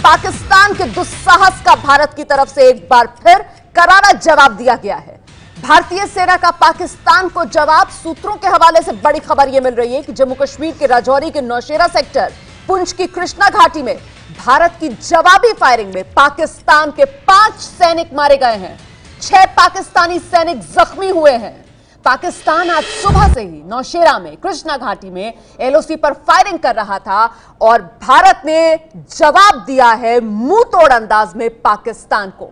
पाकिस्तान के दुस्साहस का भारत की तरफ से एक बार फिर करारा जवाब दिया गया है। भारतीय सेना का पाकिस्तान को जवाब। सूत्रों के हवाले से बड़ी खबर यह मिल रही है कि जम्मू कश्मीर के राजौरी के नौशेरा सेक्टर, पुंछ की कृष्णा घाटी में भारत की जवाबी फायरिंग में पाकिस्तान के 5 सैनिक मारे गए हैं, 6 पाकिस्तानी सैनिक जख्मी हुए हैं। पाकिस्तान आज सुबह से ही नौशेरा में कृष्णा घाटी में एलओसी पर फायरिंग कर रहा था और भारत ने जवाब दिया है मुंह तोड़ अंदाज में पाकिस्तान को।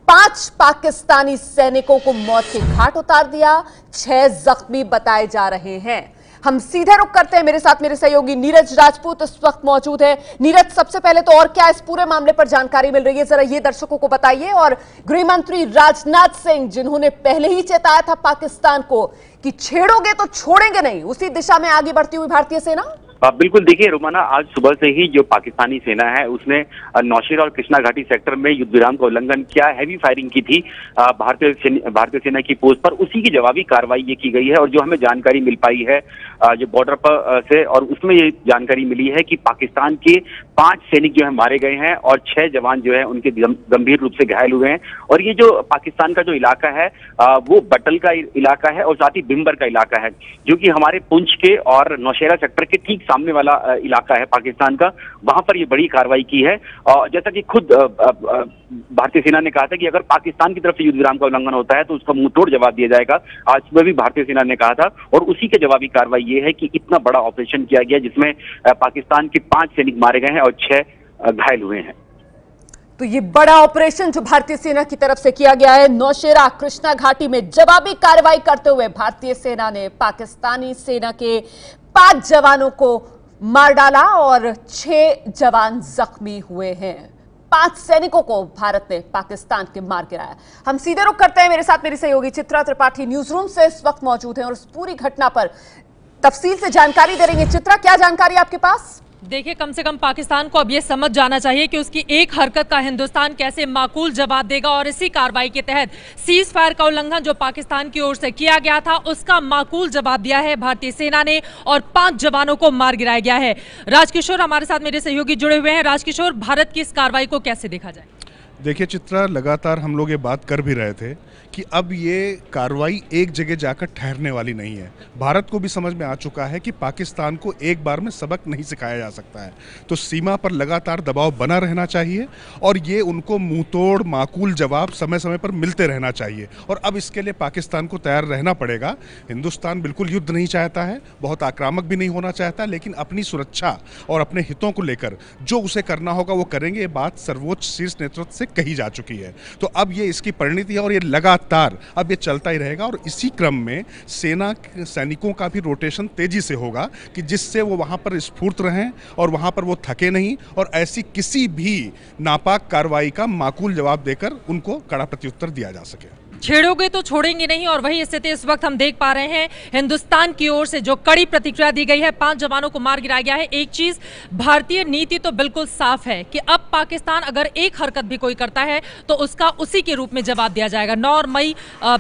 5 पाकिस्तानी सैनिकों को मौत के घाट उतार दिया, 6 जख्मी बताए जा रहे हैं। हम सीधे रुक करते हैं। मेरे साथ मेरे सहयोगी नीरज राजपूत इस वक्त मौजूद है। नीरज, सबसे पहले तो और क्या इस पूरे मामले पर जानकारी मिल रही है, जरा ये दर्शकों को बताइए। और गृह मंत्री राजनाथ सिंह, जिन्होंने पहले ही चेताया था पाकिस्तान को कि छेड़ोगे तो छोड़ेंगे नहीं, उसी दिशा में आगे बढ़ती हुई भारतीय सेना। बिल्कुल, देखिए रोमाना, आज सुबह से ही जो पाकिस्तानी सेना है उसने नौशेरा और कृष्णा घाटी सेक्टर में युद्ध विराम का उल्लंघन किया, हैवी फायरिंग की थी भारतीय सेना की पोस्ट पर। उसी की जवाबी कार्रवाई ये की गई है। और जो हमें जानकारी मिल पाई है जो बॉर्डर पर से, और उसमें ये जानकारी मिली है कि पाकिस्तान के 5 सैनिक जो है मारे गए हैं और 6 जवान जो है उनके गंभीर रूप से घायल हुए हैं। और ये जो पाकिस्तान का जो इलाका है वो बटल का इलाका है और साथ ही बिम्बर का इलाका है, जो कि हमारे पुंछ के और नौशेरा सेक्टर के ठीक सामने वाला इलाका है पाकिस्तान का। वहां पर ये बड़ी कार्रवाई की है। और जैसा कि खुद भारतीय सेना ने कहा था कि अगर पाकिस्तान की तरफ से युद्ध विराम का उल्लंघन होता है तो उसका मुंहतोड़ जवाब दिया जाएगा। आज सुबह भी भारतीय सेना ने कहा था, और उसी के जवाबी कार्रवाई ये है कि इतना बड़ा ऑपरेशन किया गया जिसमें पाकिस्तान के 5 सैनिक मारे गए हैं और 6 घायल हुए हैं। तो ये बड़ा ऑपरेशन जो भारतीय सेना की तरफ से किया गया है, नौशेरा कृष्णा घाटी में जवाबी कार्रवाई करते हुए भारतीय सेना ने पाकिस्तानी सेना के 5 जवानों को मार डाला और 6 जवान जख्मी हुए हैं। 5 सैनिकों को भारत ने पाकिस्तान के मार गिराया। हम सीधे रुख करते हैं। मेरे साथ मेरी सहयोगी चित्रा त्रिपाठी न्यूज रूम से इस वक्त मौजूद हैं और इस पूरी घटना पर तफसील से जानकारी दे रही है। चित्रा, क्या जानकारी आपके पास? देखिए, कम से कम पाकिस्तान को अब ये समझ जाना चाहिए कि उसकी एक हरकत का हिंदुस्तान कैसे माकूल जवाब देगा। और इसी कार्रवाई के तहत सीज फायर का उल्लंघन जो पाकिस्तान की ओर से किया गया था उसका माकूल जवाब दिया है भारतीय सेना ने और 5 जवानों को मार गिराया गया है। राजकिशोर हमारे साथ मेरे सहयोगी जुड़े हुए हैं। राजकिशोर, भारत की इस कार्रवाई को कैसे देखा जाए? देखिए चित्रा, लगातार हम लोग ये बात कर भी रहे थे कि अब ये कार्रवाई एक जगह जाकर ठहरने वाली नहीं है। भारत को भी समझ में आ चुका है कि पाकिस्तान को एक बार में सबक नहीं सिखाया जा सकता है, तो सीमा पर लगातार दबाव बना रहना चाहिए और ये उनको मुंहतोड़ माकूल जवाब समय समय पर मिलते रहना चाहिए। और अब इसके लिए पाकिस्तान को तैयार रहना पड़ेगा। हिंदुस्तान बिल्कुल युद्ध नहीं चाहता है, बहुत आक्रामक भी नहीं होना चाहता, लेकिन अपनी सुरक्षा और अपने हितों को लेकर जो उसे करना होगा वो करेंगे। ये बात सर्वोच्च शीर्ष नेतृत्व से कही जा चुकी है। तो अब ये इसकी परिणति है और ये लगातार अब ये चलता ही रहेगा। और इसी क्रम में सेना के सैनिकों का भी रोटेशन तेजी से होगा कि जिससे वो वहां पर स्फूर्त रहें और वहां पर वो थके नहीं और ऐसी किसी भी नापाक कार्रवाई का माकूल जवाब देकर उनको कड़ा प्रत्युत्तर दिया जा सके। छेड़ोगे तो छोड़ेंगे नहीं, और वही स्थिति इस वक्त हम देख पा रहे हैं। हिंदुस्तान की ओर से जो कड़ी प्रतिक्रिया दी गई है, 5 जवानों को मार गिराया गया है। एक चीज, भारतीय नीति तो बिल्कुल साफ है कि अब पाकिस्तान अगर एक हरकत भी कोई करता है तो उसका उसी के रूप में जवाब दिया जाएगा। 9 मई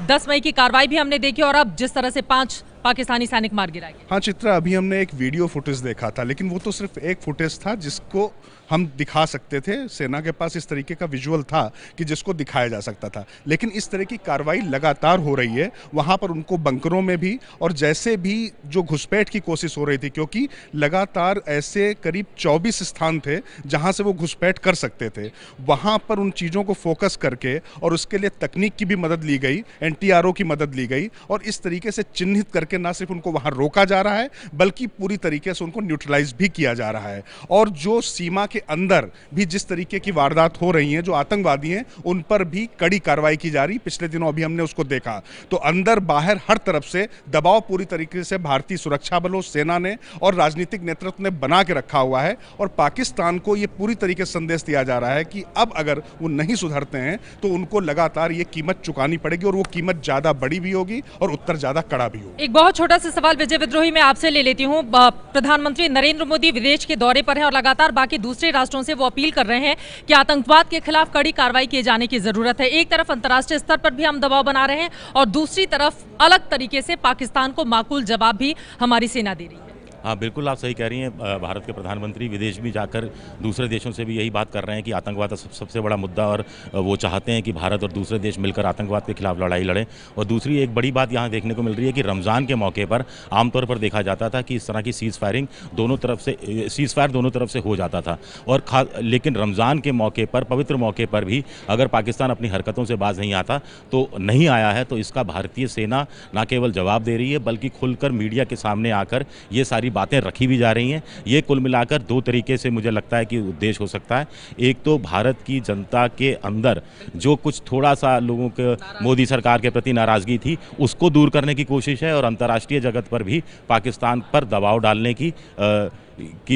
10 मई की कार्रवाई भी हमने देखी और अब जिस तरह से 5 पाकिस्तानी सैनिक मार गिराए गए। हाँ चित्रा, अभी हमने एक वीडियो फुटेज देखा था, लेकिन वो तो सिर्फ एक फुटेज था जिसको हम दिखा सकते थे। सेना के पास इस तरीके का विजुअल था कि जिसको दिखाया जा सकता था, लेकिन इस तरह की कार्रवाई लगातार हो रही है। वहां पर उनको बंकरों में भी और जैसे भी जो घुसपैठ की कोशिश हो रही थी, क्योंकि लगातार ऐसे करीब 24 स्थान थे जहां से वो घुसपैठ कर सकते थे, वहां पर उन चीज़ों को फोकस करके और उसके लिए तकनीक की भी मदद ली गई, NTRO की मदद ली गई और इस तरीके से चिन्हित करके ना सिर्फ उनको वहां रोका जा रहा है बल्कि पूरी तरीके से उनको न्यूट्रलाइज भी किया जा रहा है। और जो सीमा के अंदर भी जिस तरीके की वारदात हो रही हैं, जो आतंकवादी हैं, उन पर भी कड़ी कार्रवाई की जा रही। पिछले दिनों अभी हमने उसको देखा, तो अंदर बाहर हर तरफ से दबाव पूरी तरीके से भारतीय सुरक्षा बलों, सेना ने और राजनीतिक नेतृत्व ने बना के रखा हुआ है। और पाकिस्तान को यह पूरी तरीके से संदेश दिया जा रहा है कि अब अगर वो नहीं सुधरते हैं तो उनको लगातार ये कीमत चुकानी पड़ेगी और वो कीमत ज्यादा बड़ी भी होगी और उत्तर ज्यादा कड़ा भी होगा। एक बहुत छोटा सा सवाल विजय विद्रोही मैं आपसे ले लेती हूँ। प्रधानमंत्री नरेंद्र मोदी विदेश के दौरे पर हैं और लगातार बाकी दूसरे राष्ट्रों से वो अपील कर रहे हैं कि आतंकवाद के खिलाफ कड़ी कार्रवाई किए जाने की जरूरत है। एक तरफ अंतर्राष्ट्रीय स्तर पर भी हम दबाव बना रहे हैं और दूसरी तरफ अलग तरीके से पाकिस्तान को माकूल जवाब भी हमारी सेना दे रही है। हाँ, बिल्कुल आप सही कह रही हैं। भारत के प्रधानमंत्री विदेश भी जाकर दूसरे देशों से भी यही बात कर रहे हैं कि आतंकवाद सबसे बड़ा मुद्दा, और वो चाहते हैं कि भारत और दूसरे देश मिलकर आतंकवाद के खिलाफ लड़ाई लड़ें। और दूसरी एक बड़ी बात यहाँ देखने को मिल रही है कि रमज़ान के मौके पर आमतौर पर देखा जाता था कि इस तरह की सीज़ फायर दोनों तरफ से हो जाता था, और लेकिन रमज़ान के मौके पर, पवित्र मौके पर भी अगर पाकिस्तान अपनी हरकतों से बाज नहीं आता, तो नहीं आया है, तो इसका भारतीय सेना न केवल जवाब दे रही है बल्कि खुलकर मीडिया के सामने आकर ये सारी बातें रखी भी जा रही हैं। ये कुल मिलाकर दो तरीके से मुझे लगता है कि उद्देश्य हो सकता है। एक तो भारत की जनता के अंदर जो कुछ थोड़ा सा लोगों के मोदी सरकार के प्रति नाराजगी थी, उसको दूर करने की कोशिश है, और अंतर्राष्ट्रीय जगत पर भी पाकिस्तान पर दबाव डालने की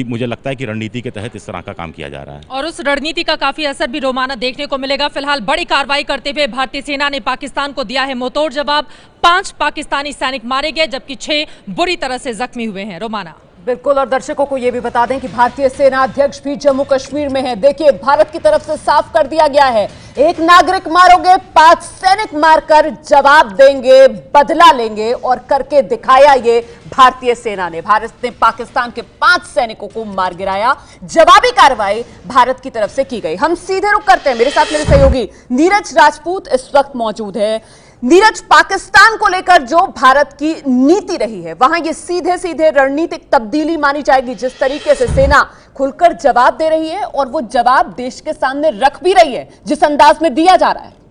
मुझे लगता है कि रणनीति के तहत इस तरह का काम किया जा रहा है। और उस रणनीति का काफी असर भी रोमाना देखने को मिलेगा। फिलहाल बड़ी कार्रवाई करते हुए भारतीय सेना ने पाकिस्तान को दिया है मुंहतोड़ जवाब। 5 पाकिस्तानी सैनिक मारे गए जबकि 6 बुरी तरह से जख्मी हुए हैं। रोमाना, बिल्कुल, और दर्शकों को यह भी बता दें कि भारतीय सेना अध्यक्ष भी जम्मू कश्मीर में है। देखिए, भारत की तरफ से साफ कर दिया गया है, एक नागरिक मारोगे 5 सैनिक मारकर जवाब देंगे, बदला लेंगे, और करके दिखाया ये भारतीय सेना ने। भारत ने पाकिस्तान के 5 सैनिकों को मार गिराया। जवाबी कार्रवाई भारत की तरफ से की गई। हम सीधे रुख करते हैं, मेरे साथ मेरे सहयोगी नीरज राजपूत इस वक्त मौजूद है। नीरज, पाकिस्तान को लेकर जो भारत की नीति रही है, वहां ये सीधे सीधे रणनीतिक तब्दीली मानी जाएगी। जिस तरीके से सेना खुलकर जवाब दे रही है और वो जवाब देश के सामने रख भी रही है, जिस अंदाज में दिया जा रहा है।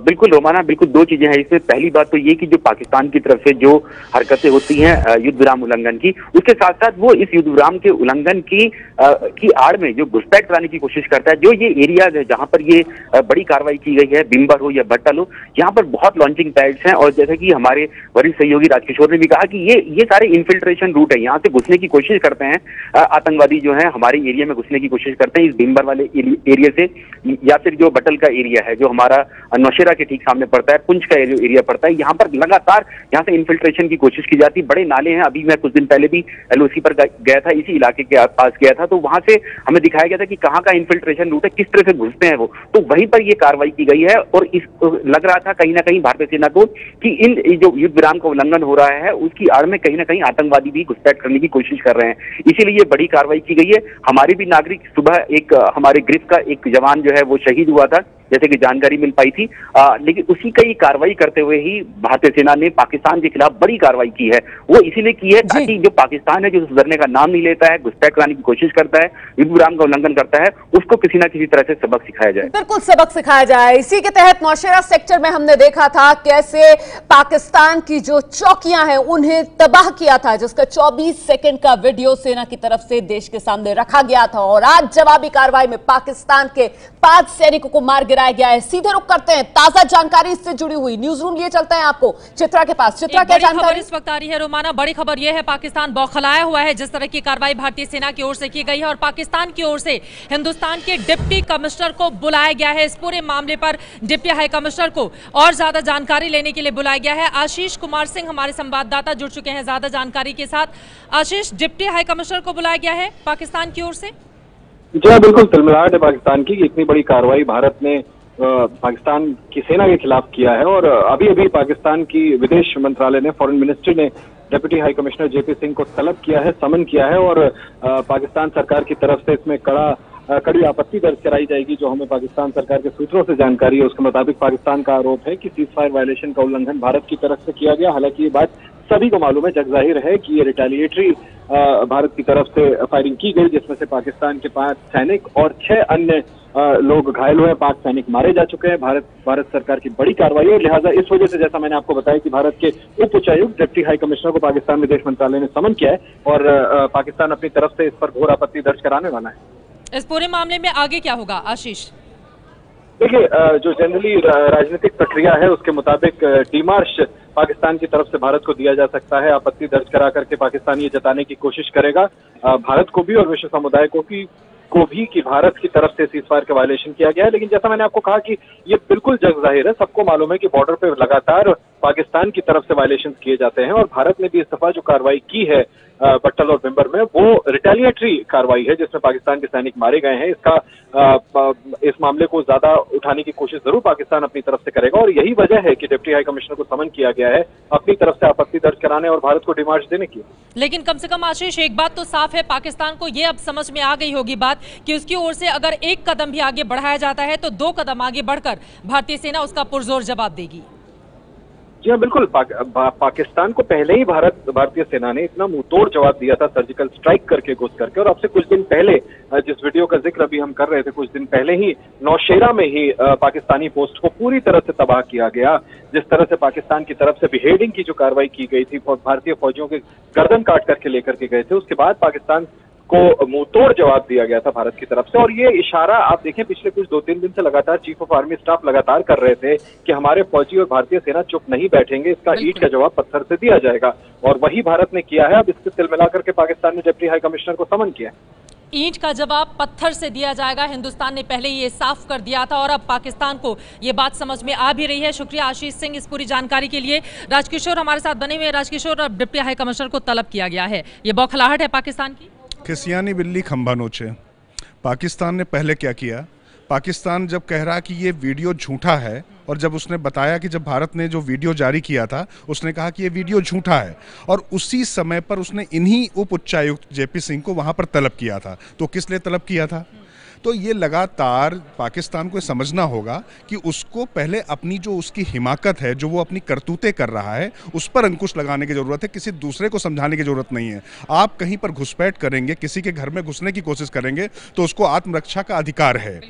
बिल्कुल रोमाना, बिल्कुल 2 चीजें हैं इसमें। पहली बात तो ये कि जो पाकिस्तान की तरफ से जो हरकतें होती हैं युद्ध विराम उल्लंघन की, उसके साथ साथ वो इस युद्ध विराम के उल्लंघन की आड़ में जो घुसपैठ कराने की कोशिश करता है। जो ये एरियाज है जहां पर ये बड़ी कार्रवाई की गई है, बिम्बर हो या भट्टल हो, यहाँ पर बहुत लॉन्चिंग पैड्स हैं, और जैसा कि हमारे वरिष्ठ सहयोगी राजकिशोर ने भी कहा कि ये सारे इन्फिल्ट्रेशन रूट है। यहाँ से घुसने की कोशिश करते हैं आतंकवादी, जो है हमारे एरिया में घुसने की कोशिश करते हैं इस बिम्बर वाले एरिया से, या फिर जो भट्टल का एरिया है जो हमारा नौशेरा के ठीक सामने पड़ता है, पुंछ का एरिया पड़ता है। यहाँ पर लगातार यहाँ से इन्फिल्ट्रेशन की कोशिश की जाती है। बड़े नाले हैं। अभी मैं कुछ दिन पहले भी एलओसी पर गया था, इसी इलाके के आसपास गया था, तो वहां से हमें दिखाया गया था कि कहाँ का इन्फिल्ट्रेशन रूट है, किस तरह से घुसते हैं वो। तो वहीं पर ये कार्रवाई की गई है, और लग रहा था कहीं ना कहीं भारतीय सेना को कि इन जो युद्ध विराम का उल्लंघन हो रहा है उसकी आड़ में कहीं ना कहीं आतंकवादी भी घुसपैठ करने की कोशिश कर रहे हैं। इसीलिए ये बड़ी कार्रवाई की गई है। हमारे भी नागरिक, सुबह एक हमारे ग्रिफ का एक जवान जो है वो शहीद हुआ था, जैसे कि जानकारी मिल पाई थी, लेकिन उसी का ही कार्रवाई करते हुए ही भारतीय सेना ने पाकिस्तान के खिलाफ बड़ी कार्रवाई की है। वो इसीलिए की है ताकि जो पाकिस्तान है, जो सुधरने का नाम नहीं लेता है, घुसपैठ कराने की कोशिश करता है, युद्ध विराम का उल्लंघन करता है, उसको किसी ना किसी तरह से सबक सिखाया जाए। बिल्कुल सबक सिखाया जाए। इसी के तहत नौशेरा सेक्टर में हमने देखा था कैसे पाकिस्तान की जो चौकियां हैं उन्हें तबाह किया था, जिसका 24 सेकंड का वीडियो सेना की तरफ से देश के सामने रखा गया था। और आज जवाबी कार्रवाई में पाकिस्तान के 5 सैनिकों को मार गिराया गया है। सीधे रुख करते हैं, ताजा जानकारी इससे जुड़ी हुई न्यूज रूम लिए चलते हैं आपको चित्रा के पास। चित्रा, क्या जानकारी इस वक्त आ रही है? रोमाना, बड़ी खबर यह है, पाकिस्तान बौखलाया हुआ है जिस तरह की कार्रवाई भारतीय सेना की ओर से की गई है, और पाकिस्तान की ओर से हिंदुस्तान के डिप्टी कमिश्नर को बुलाया गया है। इस पूरे मामले पर डिप्टी हाई कमिश्नर को और ज्यादा जानकारी लेने के लिए बुलाया गया है। आशीष कुमार सिंह हमारे संवाददाता जुड़ चुके हैं ज्यादा जानकारी के साथ। आशीष, डिप्टी हाई कमिश्नर को बुलाया गया है पाकिस्तान की ओर से? जी हाँ, बिल्कुल तिलमिलाहट है पाकिस्तान की। इतनी बड़ी कार्रवाई भारत ने पाकिस्तान की सेना के खिलाफ किया है, और अभी अभी पाकिस्तान की विदेश मंत्रालय ने, फॉरेन मिनिस्ट्री ने deputy high commissioner JP Singh को तलब किया है, समन किया है, और पाकिस्तान सरकार की तरफ से इसमें कड़ी आपत्ति दर्ज कराई जाएगी। जो हमें पाकिस्तान सरकार के सूत्रों से जानकारी है उसके मुताबिक पाकिस्तान का आरोप है कि सीज फायर वायलेशन का उल्लंघन भारत की तरफ से किया गया। हालांकि ये बात सभी को मालूम है, जग जाहिर है कि ये रिटेलिएटरी भारत की तरफ से फायरिंग की गई, जिसमें से पाकिस्तान के 5 सैनिक और 6 अन्य लोग घायल हुए। 5 सैनिक मारे जा चुके हैं। भारत सरकार की बड़ी कार्रवाई है, लिहाजा इस वजह से, जैसा मैंने आपको बताया, कि भारत के उप उच्चायुक्त डिप्टी हाई कमिश्नर को पाकिस्तान विदेश मंत्रालय ने समन किया है, और पाकिस्तान अपनी तरफ से इस पर घोर आपत्ति दर्ज कराने वाला है। इस पूरे मामले में आगे क्या होगा आशीष? देखिए, जो जनरली राजनीतिक प्रक्रिया है उसके मुताबिक डीमार्श पाकिस्तान की तरफ से भारत को दिया जा सकता है। आपत्ति दर्ज करा करके पाकिस्तान ये जताने की कोशिश करेगा भारत को भी और विश्व समुदाय को भी कि भारत की तरफ से सीज फायर का वायलेशन किया गया है। लेकिन जैसा मैंने आपको कहा कि ये बिल्कुल जग जाहिर है, सबको मालूम है कि बॉर्डर पे लगातार पाकिस्तान की तरफ से वायलेशन किए जाते हैं। और भारत ने भी इस दफा जो कार्रवाई की है बट्टल और बिम्बर में, वो रिटेलिएटरी कार्रवाई है जिसमें पाकिस्तान के सैनिक मारे गए हैं। इस मामले को ज्यादा उठाने की कोशिश जरूर पाकिस्तान अपनी तरफ से करेगा और यही वजह है कि डिप्टी हाई कमिश्नर को समन किया गया है अपनी तरफ से आपत्ति दर्ज कराने और भारत को डिमांड देने की। लेकिन कम से कम आशीष, एक बात तो साफ है, पाकिस्तान को यह अब समझ में आ गई होगी बात कि उसकी ओर से अगर एक कदम भी आगे बढ़ाया जाता है तो 2 कदम आगे बढ़कर भारतीय सेना उसका पुरजोर जवाब देगी। जी हाँ, बिल्कुल। पाकिस्तान को पहले ही भारतीय सेना ने इतना मुंहतोड़ जवाब दिया था, सर्जिकल स्ट्राइक करके, घुस करके। और अब से कुछ दिन पहले, जिस वीडियो का जिक्र अभी हम कर रहे थे, कुछ दिन पहले ही नौशेरा में ही पाकिस्तानी पोस्ट को पूरी तरह से तबाह किया गया। जिस तरह से पाकिस्तान की तरफ से बिहेडिंग की जो कार्रवाई की गई थी, भारतीय फौजियों के गर्दन काट करके लेकर के गए थे, उसके बाद पाकिस्तान को मुंहतोड़ जवाब दिया गया था भारत की तरफ से। और ये इशारा आप देखें, पिछले कुछ 2-3 दिन से लगातार चीफ ऑफ आर्मी स्टाफ लगातार कर रहे थे कि हमारे फौजी और भारतीय सेना चुप नहीं बैठेंगे, इसका ईंट का जवाब पत्थर से दिया जाएगा। और वही भारत ने किया है। अब इससे तिल मिलाकर के पाकिस्तान ने डिप्टी हाई कमिश्नर को समन किया। ईंट का जवाब पत्थर से दिया जाएगा, हिंदुस्तान ने पहले ये साफ कर दिया था और अब पाकिस्तान को ये बात समझ में आ भी रही है। शुक्रिया आशीष सिंह इस पूरी जानकारी के लिए। राजकिशोर हमारे साथ बने हुए हैं। राजकिशोर, अब डिप्टी हाई कमिश्नर को तलब किया गया है, ये बौखलाहट है पाकिस्तान की? खिसियानी बिल्ली खंभा नोचे। पाकिस्तान ने पहले क्या किया, पाकिस्तान जब कह रहा कि ये वीडियो झूठा है, और जब उसने बताया कि जब भारत ने जो वीडियो जारी किया था उसने कहा कि ये वीडियो झूठा है, और उसी समय पर उसने इन्हीं उप उच्चायुक्त जेपी सिंह को वहां पर तलब किया था। तो किस लिए तलब किया था? तो ये लगातार पाकिस्तान को समझना होगा कि उसको पहले अपनी जो उसकी हिमाकत है, जो वो अपनी करतूतें कर रहा है, उस पर अंकुश लगाने की जरूरत है। किसी दूसरे को समझाने की जरूरत नहीं है। आप कहीं पर घुसपैठ करेंगे, किसी के घर में घुसने की कोशिश करेंगे, तो उसको आत्मरक्षा का अधिकार है,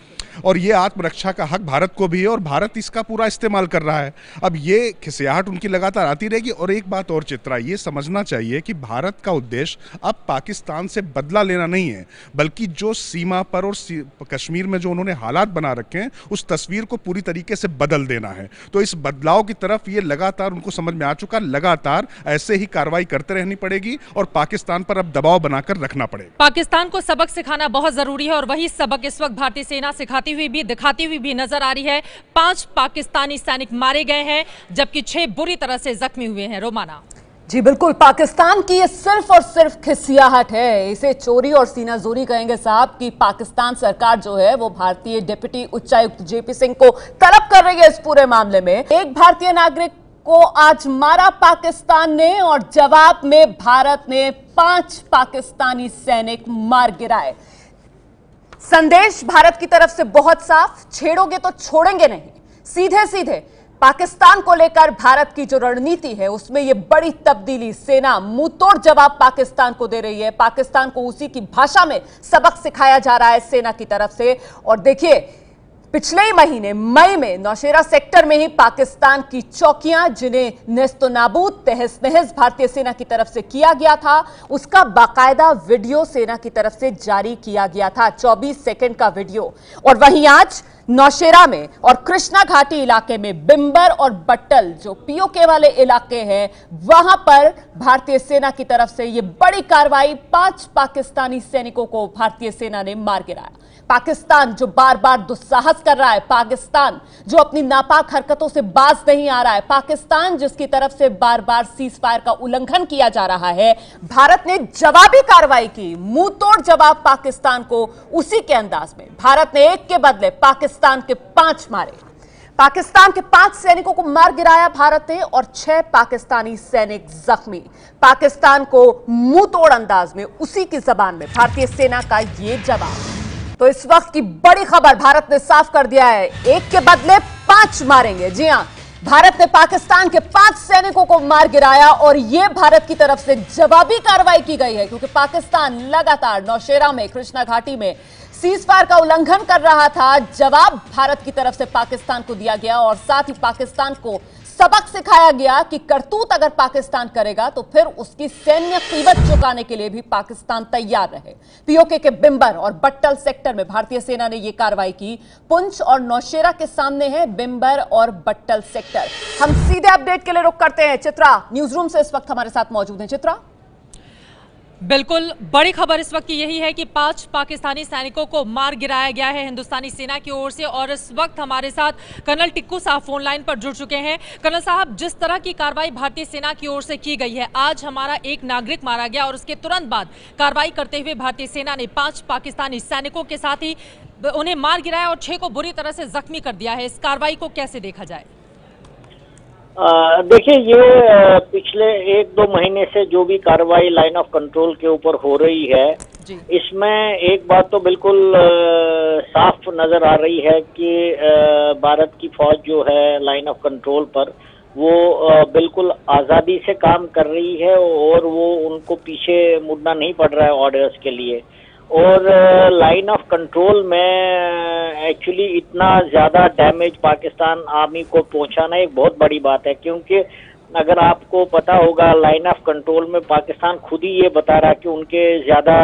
और ये आत्मरक्षा का हक भारत को भी है, और भारत इसका पूरा इस्तेमाल कर रहा है। अब ये खिसियाहट उनकी लगातार आती रहेगी। और एक बात और चित्रा, ये समझना चाहिए कि भारत का उद्देश्य अब पाकिस्तान से बदला लेना नहीं है, बल्कि जो सीमा पर और कश्मीर में जो उन्होंने हालात बना रखे हैं, उस तस्वीर को पूरी तरीके से बदल देना है। तो इस बदलाव की तरफ ये लगातार उनको समझ में आ चुका। लगातार ऐसे ही कार्रवाई करते रहनी पड़ेगी और पाकिस्तान पर अब दबाव बनाकर रखना पड़ेगा। पाकिस्तान को सबक सिखाना बहुत जरूरी है और वही सबक इस वक्त भारतीय सेना सिखाती हुई भी, दिखाती हुई भी नजर आ रही है। 5 पाकिस्तानी सैनिक मारे गए हैं जबकि 6 बुरी तरह से जख्मी हुए हैं। रोमाना जी बिल्कुल, पाकिस्तान की ये सिर्फ और सिर्फ खिसियाहट है, इसे चोरी और सीनाजोरी कहेंगे साहब। कि पाकिस्तान सरकार जो है वो भारतीय डिप्टी उच्चायुक्त जेपी सिंह को तलब कर रही है इस पूरे मामले में। एक भारतीय नागरिक को आज मारा पाकिस्तान ने और जवाब में भारत ने 5 पाकिस्तानी सैनिक मार गिराए। संदेश भारत की तरफ से बहुत साफ, छेड़ोगे तो छोड़ेंगे नहीं। सीधे सीधे पाकिस्तान को लेकर भारत की जो रणनीति है उसमें यह बड़ी तब्दीली, सेना मुंहतोड़ जवाब पाकिस्तान को दे रही है। पाकिस्तान को उसी की भाषा में सबक सिखाया जा रहा है सेना की तरफ से। और देखिए, पिछले ही महीने मई में नौशेरा सेक्टर में ही पाकिस्तान की चौकियां, जिन्हें नेस्तनाबूद तहस नहस भारतीय सेना की तरफ से किया गया था, उसका बाकायदा वीडियो सेना की तरफ से जारी किया गया था, 24 सेकंड का वीडियो। और वहीं आज नौशेरा में और कृष्णा घाटी इलाके में बिम्बर और बट्टल जो पीओके वाले इलाके हैं, वहां पर भारतीय सेना की तरफ से यह बड़ी कार्रवाई, 5 पाकिस्तानी सैनिकों को भारतीय सेना ने मार गिराया। पाकिस्तान जो बार बार दुस्साहस कर रहा है, पाकिस्तान जो अपनी नापाक हरकतों से बाज नहीं आ रहा है, पाकिस्तान जिसकी तरफ से बार बार सीज फायर का उल्लंघन किया जा रहा है, भारत ने जवाबी कार्रवाई की, मुंह तोड़ जवाब पाकिस्तान को। उसी के अंदाज में भारत ने एक के बदले पाकिस्तान के 5 मारे। पाकिस्तान के 5 सैनिकों को मार गिराया भारत ने और 6 पाकिस्तानी सैनिक जख्मी। पाकिस्तान को मुंह तोड़ अंदाज में, उसी की जबान में भारतीय सेना का यह जवाब। तो इस वक्त की बड़ी खबर, भारत ने साफ कर दिया है, एक के बदले 5 मारेंगे। जी हां, भारत ने पाकिस्तान के 5 सैनिकों को मार गिराया और यह भारत की तरफ से जवाबी कार्रवाई की गई है, क्योंकि पाकिस्तान लगातार नौशेरा में, कृष्णा घाटी में सीज फायर का उल्लंघन कर रहा था। जवाब भारत की तरफ से पाकिस्तान को दिया गया और साथ ही पाकिस्तान को सबक सिखाया गया कि करतूत अगर पाकिस्तान करेगा तो फिर उसकी सैन्य कीमत चुकाने के लिए भी पाकिस्तान तैयार रहे। पीओके के बिम्बर और बट्टल सेक्टर में भारतीय सेना ने यह कार्रवाई की। पुंछ और नौशेरा के सामने है बिम्बर और बट्टल सेक्टर। हम सीधे अपडेट के लिए रुख करते हैं। चित्रा न्यूज रूम से इस वक्त हमारे साथ मौजूद है। चित्रा, बिल्कुल बड़ी खबर इस वक्त की यही है कि 5 पाकिस्तानी सैनिकों को मार गिराया गया है हिंदुस्तानी सेना की ओर से। और इस वक्त हमारे साथ कर्नल टिक्कू साहब फोन लाइन पर जुड़ चुके हैं। कर्नल साहब, जिस तरह की कार्रवाई भारतीय सेना की ओर से की गई है, आज हमारा एक नागरिक मारा गया और उसके तुरंत बाद कार्रवाई करते हुए भारतीय सेना ने 5 पाकिस्तानी सैनिकों के साथ ही उन्हें मार गिराया और 6 को बुरी तरह से जख्मी कर दिया है। इस कार्रवाई को कैसे देखा जाए? देखिए, ये पिछले 1-2 महीने से जो भी कार्रवाई लाइन ऑफ कंट्रोल के ऊपर हो रही है, इसमें एक बात तो बिल्कुल साफ नजर आ रही है कि भारत की फौज जो है लाइन ऑफ कंट्रोल पर वो बिल्कुल आज़ादी से काम कर रही है और वो उनको पीछे मुड़ना नहीं पड़ रहा है ऑर्डर्स के लिए। और लाइन ऑफ कंट्रोल में एक्चुअली इतना ज़्यादा डैमेज पाकिस्तान आर्मी को पहुंचाना एक बहुत बड़ी बात है, क्योंकि अगर आपको पता होगा लाइन ऑफ कंट्रोल में पाकिस्तान खुद ही ये बता रहा है कि उनके ज़्यादा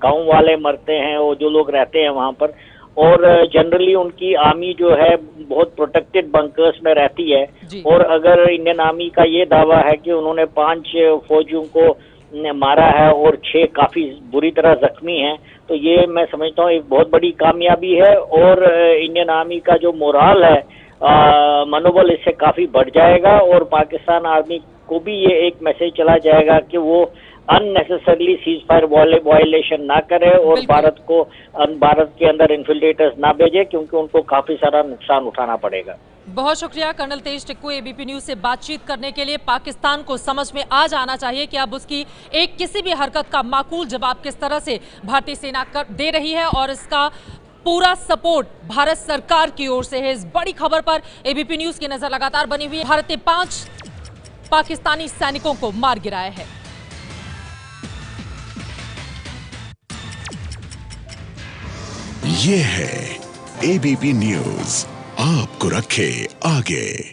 गांव वाले मरते हैं और जो लोग रहते हैं वहाँ पर, और जनरली उनकी आर्मी जो है बहुत प्रोटेक्टेड बंकर्स में रहती है। और अगर इंडियन आर्मी का ये दावा है कि उन्होंने 5 फौजियों को मारा है और 6 काफी बुरी तरह जख्मी हैं, तो ये मैं समझता हूँ एक बहुत बड़ी कामयाबी है। और इंडियन आर्मी का जो मोराल है, मनोबल इससे काफी बढ़ जाएगा और पाकिस्तान आर्मी को भी ये एक मैसेज चला जाएगा कि वो अननेसेसरली सीज फायर वायलेशन ना करे और भारत के अंदर इन्फिल्ट्रेटर्स ना भेजे, क्योंकि उनको काफी सारा नुकसान उठाना पड़ेगा। बहुत शुक्रिया कर्नल तेज टिक्कू, एबीपी न्यूज से बातचीत करने के लिए। पाकिस्तान को समझ में आ जाना चाहिए कि अब उसकी एक किसी भी हरकत का माकूल जवाब किस तरह से भारतीय सेना दे रही है और इसका पूरा सपोर्ट भारत सरकार की ओर से है। इस बड़ी खबर पर एबीपी न्यूज की नजर लगातार बनी हुई है। भारत ने 5 पाकिस्तानी सैनिकों को मार गिराया है। ये है एबीपी न्यूज, आपको रखे आगे।